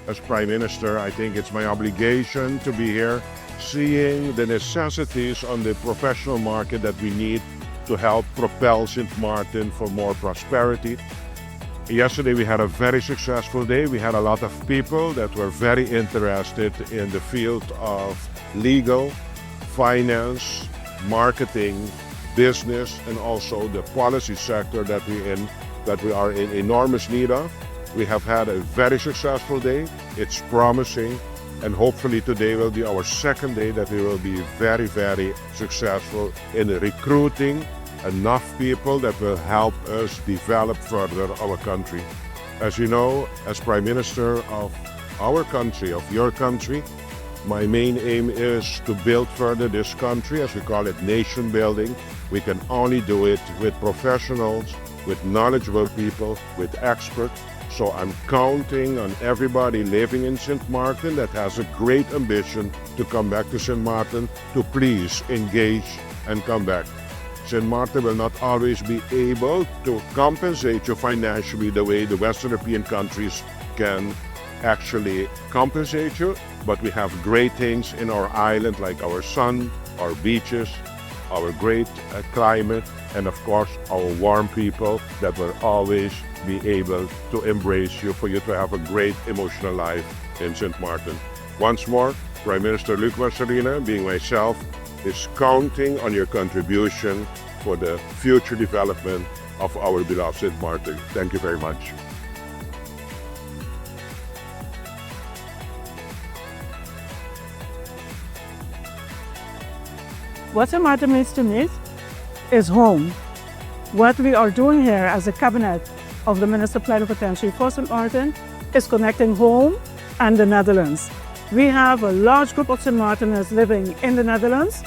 as Prime Minister, I think it's my obligation to be here, seeing the necessities on the professional market that we need to help propel St. Martin for more prosperity. Yesterday we had a very successful day. We had a lot of people that were very interested in the field of legal, finance, marketing, business, and also the policy sector that we are in enormous need of. We have had a very successful day. It's promising, and hopefully today will be our second day that we will be very, very successful in recruiting enough people that will help us develop further our country. As you know, as Prime Minister of our country, of your country, my main aim is to build further this country, as we call it, nation building. We can only do it with professionals, with knowledgeable people, with experts. So I'm counting on everybody living in St. Martin that has a great ambition to come back to St. Martin to please engage and come back. St. Martin will not always be able to compensate you financially the way the Western European countries can actually compensate you, but we have great things in our island like our sun, our beaches, our great climate, and of course our warm people that will always be able to embrace you for you to have a great emotional life in St. Martin. Once more, Prime Minister Luc Mascherino, being myself, is counting on your contribution for the future development of our beloved St. Martin. Thank you very much. What St. Martin means to me is home. What we are doing here as a cabinet of the Minister Plenipotentiary for St. Martin is connecting home and the Netherlands. We have a large group of St. Martiners living in the Netherlands.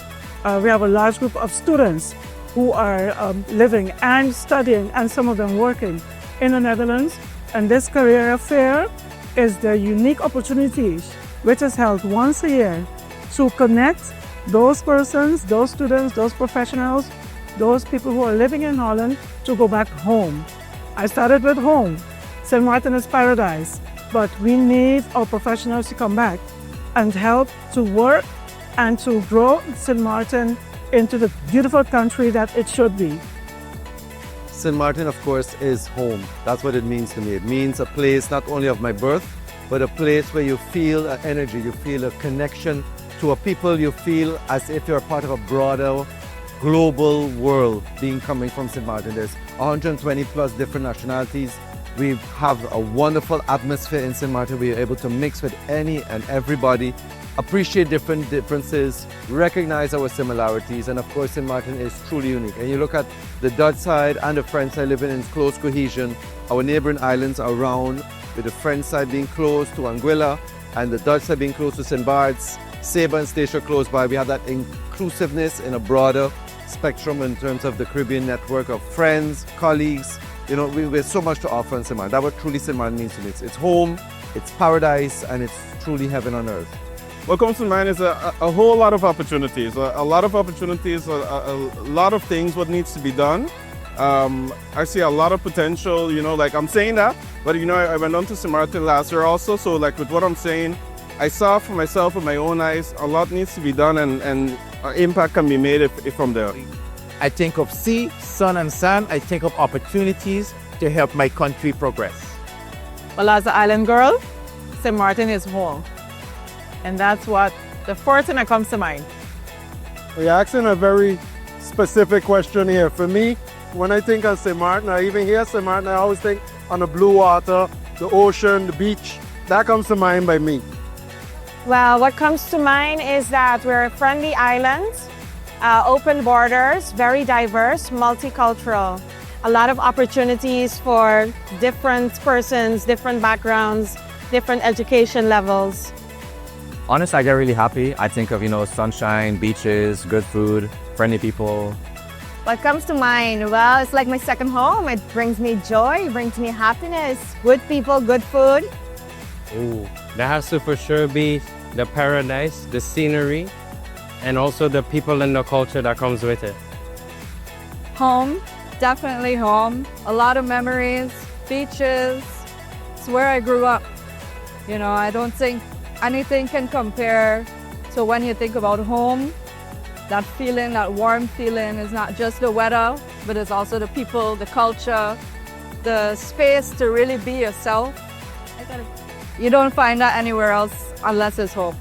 We have a large group of students who are living and studying, and some of them working in the Netherlands. And this career fair is the unique opportunity which is held once a year to connect those persons, those students, those professionals, those people who are living in Holland to go back home. I started with home. St. Martin is paradise, but we need our professionals to come back and help to work and to grow St. Martin into the beautiful country that it should be. St. Martin, of course, is home. That's what it means to me. It means a place not only of my birth, but a place where you feel an energy, you feel a connection to a people, you feel as if you're part of a broader global world coming from St. Martin. There's 120 plus different nationalities. We have a wonderful atmosphere in St. Martin. We are able to mix with any and everybody, appreciate different differences, recognize our similarities, and of course St. Martin is truly unique. And you look at the Dutch side and the French side living in close cohesion, our neighboring islands around, with the French side being close to Anguilla and the Dutch side being close to St. Bart's, Saba and Statia close by. We have that inclusiveness in a broader spectrum in terms of the Caribbean network of friends, colleagues. You know, we have so much to offer in St. Martin. That's what truly St. Martin means to me. It's home, it's paradise, and it's truly heaven on earth. What comes to mind is a whole lot of opportunities, a lot of opportunities, a lot of things what needs to be done. I see a lot of potential, you know, like I'm saying that, but you know, I went on to St. Martin last year also, so like with what I'm saying, I saw for myself with my own eyes, a lot needs to be done and impact can be made if from there. I think of sea, sun and sand. I think of opportunities to help my country progress. Well, as an island girl, St. Martin is home. And that's what the first thing that comes to mind. You're asking a very specific question here. For me, when I think of St. Martin, I even hear St. Martin, I always think on the blue water, the ocean, the beach. That comes to mind by me. Well, what comes to mind is that we're a friendly island, open borders, very diverse, multicultural. A lot of opportunities for different persons, different backgrounds, different education levels. Honestly, I get really happy. I think of, you know, sunshine, beaches, good food, friendly people. What comes to mind? Well, it's like my second home. It brings me joy, it brings me happiness. Good people, good food. Ooh, that has to for sure be the paradise, the scenery, and also the people and the culture that comes with it. Home, definitely home. A lot of memories, beaches. It's where I grew up. You know, I don't think anything can compare to when you think about home. That feeling, that warm feeling is not just the weather, but it's also the people, the culture, the space to really be yourself. You don't find that anywhere else unless it's home.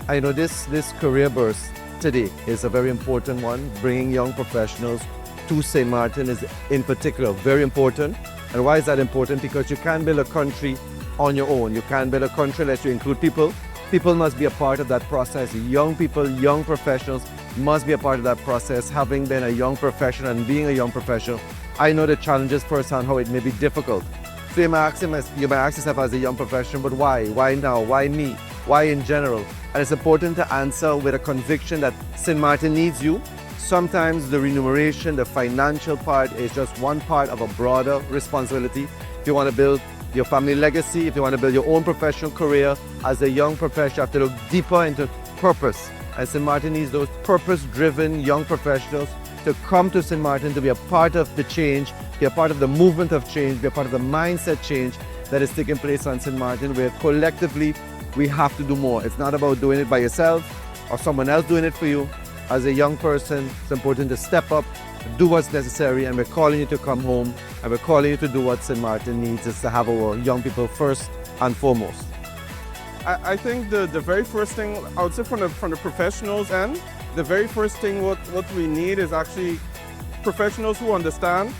I know this career burst today is a very important one. Bringing young professionals to St. Martin is in particular very important. And why is that important? Because you can't build a country on your own. You can't build a country unless you include people. People must be a part of that process. Young people, young professionals must be a part of that process. Having been a young professional and being a young professional, I know the challenges firsthand, how it may be difficult. So you might ask yourself as a young professional, but why? Why now? Why me? Why in general? And it's important to answer with a conviction that St. Martin needs you. Sometimes the remuneration, the financial part is just one part of a broader responsibility. If you want to build your family legacy, if you want to build your own professional career as a young professional, you have to look deeper into purpose. And St. Martin needs those purpose-driven young professionals to come to St. Martin to be a part of the change, be a part of the movement of change, be a part of the mindset change that is taking place on St. Martin, where collectively we have to do more. It's not about doing it by yourself or someone else doing it for you. As a young person, it's important to step up, do what's necessary, and we're calling you to come home, and we're calling you to do what St. Martin needs, is to have our young people first and foremost. I think the very first thing, I would say from the professionals end, the very first thing what we need is actually professionals who understand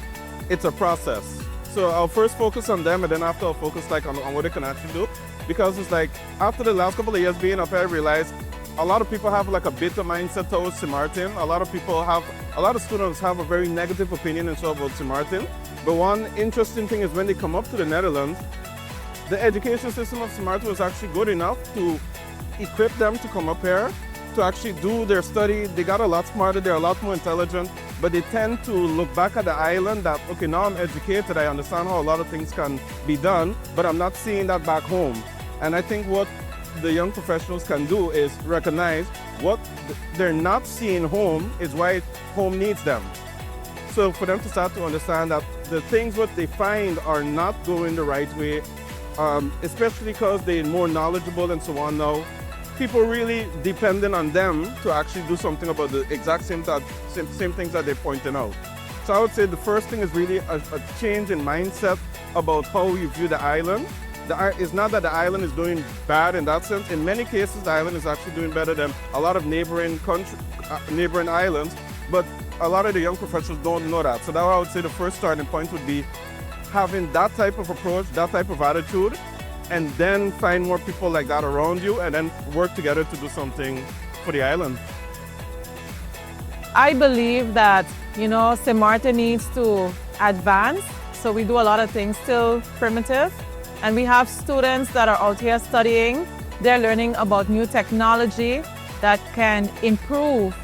it's a process. So I'll first focus on them, and then after I'll focus on what they can actually do. Because it's like, after the last couple of years being up here, I realized a lot of people have a bitter mindset towards St. Martin. A lot of students have a very negative opinion and so about St. Martin. But one interesting thing is when they come up to the Netherlands, the education system of St. Martin was actually good enough to equip them to come up here, to actually do their study. They got a lot smarter, they're a lot more intelligent, but they tend to look back at the island that, okay, now I'm educated, I understand how a lot of things can be done, but I'm not seeing that back home. And I think what the young professionals can do is recognize what they're not seeing home is why home needs them. So for them to start to understand that the things what they find are not going the right way, especially because they're more knowledgeable and so on now, people really depending on them to actually do something about the exact same things that they're pointing out. So I would say the first thing is really a change in mindset about how we view the island. It's not that the island is doing bad in that sense. In many cases, the island is actually doing better than a lot of neighboring islands, but a lot of the young professionals don't know that. So that's why I would say the first starting point would be having that type of approach, that type of attitude, and then find more people like that around you and then work together to do something for the island. I believe that, St. Martin needs to advance. So we do a lot of things still primitive. And we have students that are out here studying. They're learning about new technology that can improve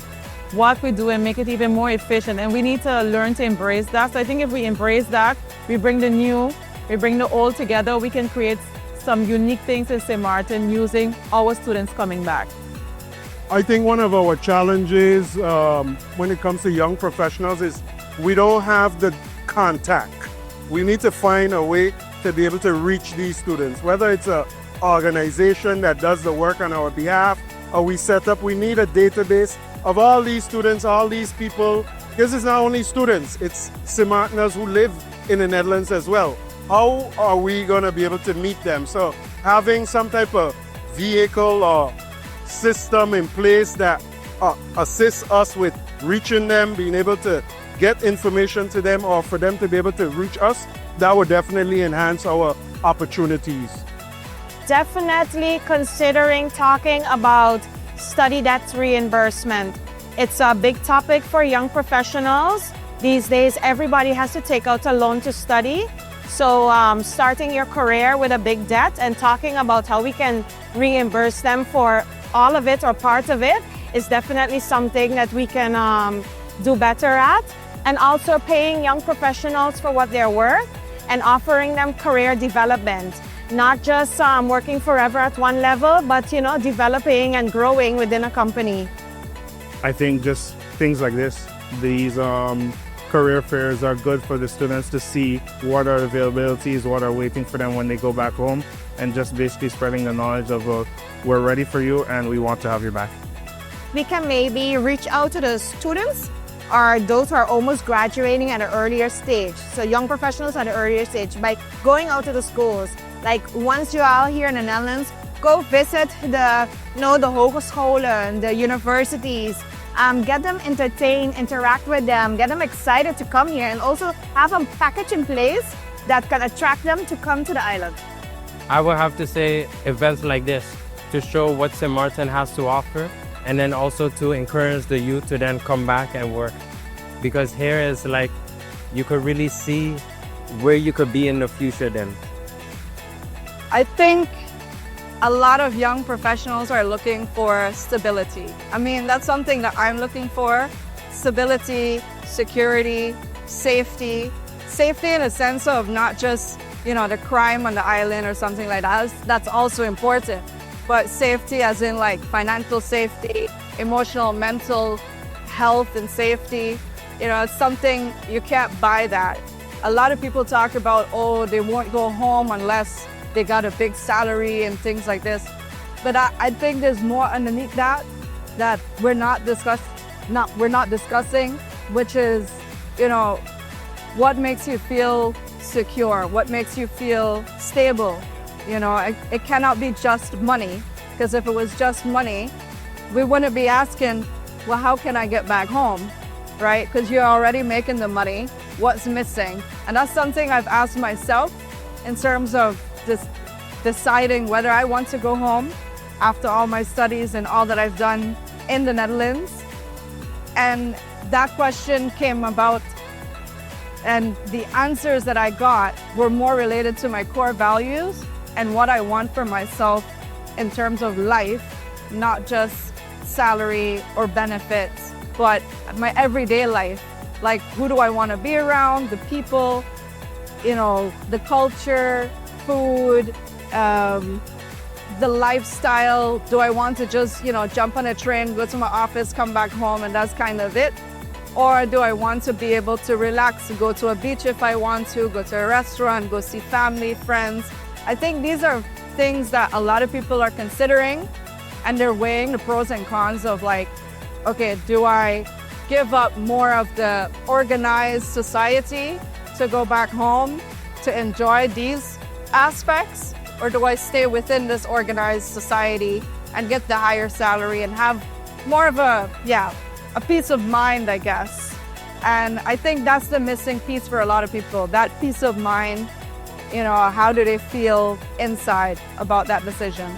what we do and make it even more efficient. And we need to learn to embrace that. So I think if we embrace that, we bring the new, we bring the old together, we can create some unique things in St. Martin using our students coming back. I think one of our challenges when it comes to young professionals is we don't have the contact. We need to find a way to be able to reach these students, whether it's an organization that does the work on our behalf or we need a database of all these students, all these people. This is not only students, it's St. Martiners who live in the Netherlands as well. How are we going to be able to meet them? So having some type of vehicle or system in place that assists us with reaching them, being able to get information to them or for them to be able to reach us, that would definitely enhance our opportunities. Definitely considering talking about study debt reimbursement. It's a big topic for young professionals. These days, everybody has to take out a loan to study. So starting your career with a big debt and talking about how we can reimburse them for all of it or part of it is definitely something that we can do better at. And also paying young professionals for what they're worth and offering them career development. Not just working forever at one level, but developing and growing within a company. I think just things like this These career fairs are good for the students to see what are availabilities, what are waiting for them when they go back home, and just basically spreading the knowledge of we're ready for you and we want to have you back. We can maybe reach out to the students or those who are almost graduating at an earlier stage. So young professionals at an earlier stage by going out to the schools. Like once you're out here in the Netherlands, go visit the hogescholen, the universities. Get them entertained, interact with them, get them excited to come here, and also have a package in place that can attract them to come to the island. I would have to say events like this to show what St. Martin has to offer, and then also to encourage the youth to then come back and work. Because here is like, you could really see where you could be in the future then. I think a lot of young professionals are looking for stability. I mean, that's something that I'm looking for. Stability, security, safety. Safety in a sense of not just, the crime on the island or something like that. That's also important. But safety as in like financial safety, emotional, mental health and safety. It's something you can't buy that. A lot of people talk about, they won't go home unless they got a big salary and things like this. But I think there's more underneath that we're not discussing, which is, what makes you feel secure, what makes you feel stable. It cannot be just money, because if it was just money, we wouldn't be asking, well, how can I get back home, right? Because you're already making the money, what's missing? And that's something I've asked myself in terms of deciding whether I want to go home after all my studies and all that I've done in the Netherlands. And that question came about, and the answers that I got were more related to my core values and what I want for myself in terms of life, not just salary or benefits, but my everyday life. Like, who do I want to be around, the people, the culture, food, the lifestyle. Do I want to just, jump on a train, go to my office, come back home, and that's kind of it? Or do I want to be able to relax, go to a beach if I want to, go to a restaurant, go see family, friends? I think these are things that a lot of people are considering, and they're weighing the pros and cons of like, okay, do I give up more of the organized society to go back home to enjoy these aspects, or do I stay within this organized society and get the higher salary and have more of a peace of mind, I guess. And I think that's the missing piece for a lot of people, that peace of mind. How do they feel inside about that decision?